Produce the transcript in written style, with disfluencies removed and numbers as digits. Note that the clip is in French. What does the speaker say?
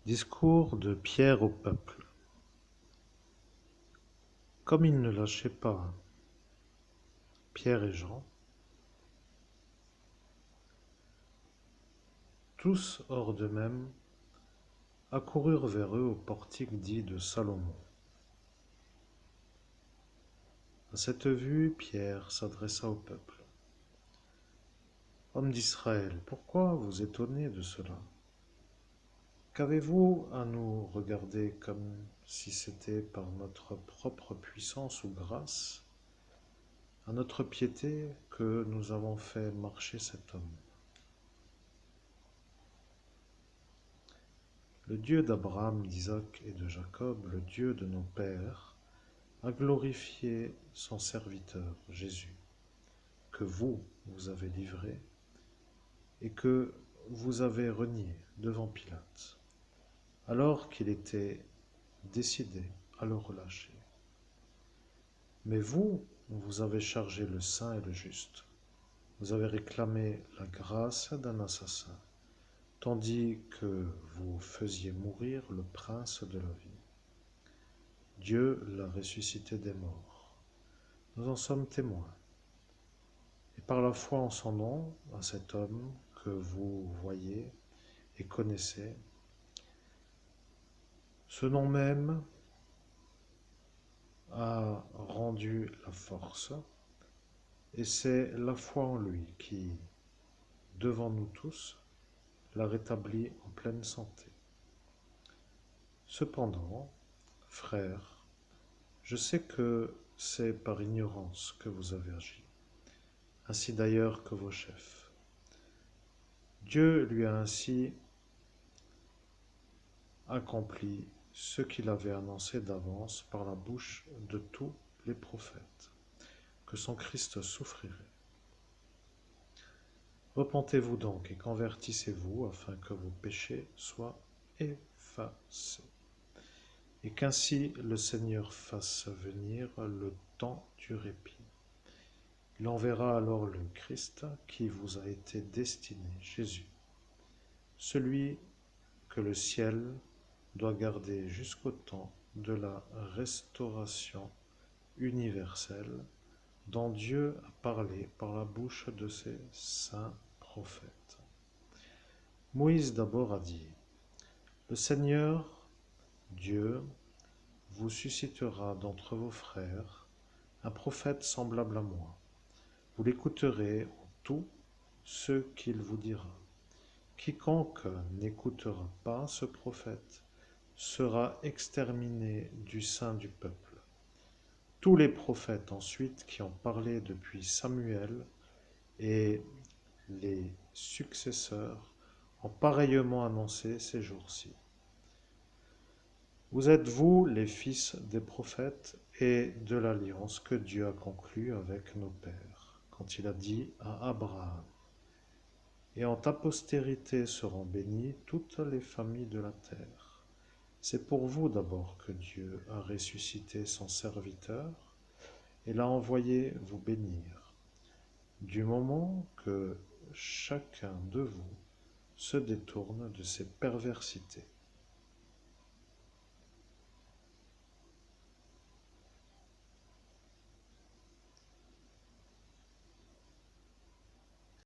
Discours de Pierre au peuple. Comme ils ne lâchaient pas Pierre et Jean, tous hors d'eux-mêmes accoururent vers eux au portique dit de Salomon. À cette vue, Pierre s'adressa au peuple. Hommes d'Israël, pourquoi vous étonnez de cela? Qu'avez-vous à nous regarder comme si c'était par notre propre puissance ou grâce, à notre piété, que nous avons fait marcher cet homme? Le Dieu d'Abraham, d'Isaac et de Jacob, le Dieu de nos pères, a glorifié son serviteur Jésus, que vous avez livré et que vous avez renié devant Pilate, alors qu'il était décidé à le relâcher. Mais vous avez chargé le saint et le juste. Vous avez réclamé la grâce d'un assassin, tandis que vous faisiez mourir le prince de la vie. Dieu l'a ressuscité des morts. Nous en sommes témoins. Et par la foi en son nom, à cet homme que vous voyez et connaissez, ce nom même a rendu la force, et c'est la foi en lui qui, devant nous tous, l'a rétabli en pleine santé. Cependant, frères, je sais que c'est par ignorance que vous avez agi, ainsi d'ailleurs que vos chefs. Dieu lui a ainsi accompli ce qu'il avait annoncé d'avance par la bouche de tous les prophètes, que son Christ souffrirait. Repentez-vous donc et convertissez-vous afin que vos péchés soient effacés, et qu'ainsi le Seigneur fasse venir le temps du répit. Il enverra alors le Christ qui vous a été destiné, Jésus, celui que le ciel doit garder jusqu'au temps de la restauration universelle dont Dieu a parlé par la bouche de ses saints prophètes. Moïse d'abord a dit, « Le Seigneur, Dieu, vous suscitera d'entre vos frères un prophète semblable à moi. Vous l'écouterez en tout ce qu'il vous dira. Quiconque n'écoutera pas ce prophète sera exterminé du sein du peuple. » Tous les prophètes ensuite qui ont parlé depuis Samuel et les successeurs ont pareillement annoncé ces jours-ci. Vous êtes vous les fils des prophètes et de l'alliance que Dieu a conclue avec nos pères, quand il a dit à Abraham, « Et en ta postérité seront bénies toutes les familles de la terre. » C'est pour vous d'abord que Dieu a ressuscité son serviteur et l'a envoyé vous bénir, du moment que chacun de vous se détourne de ses perversités.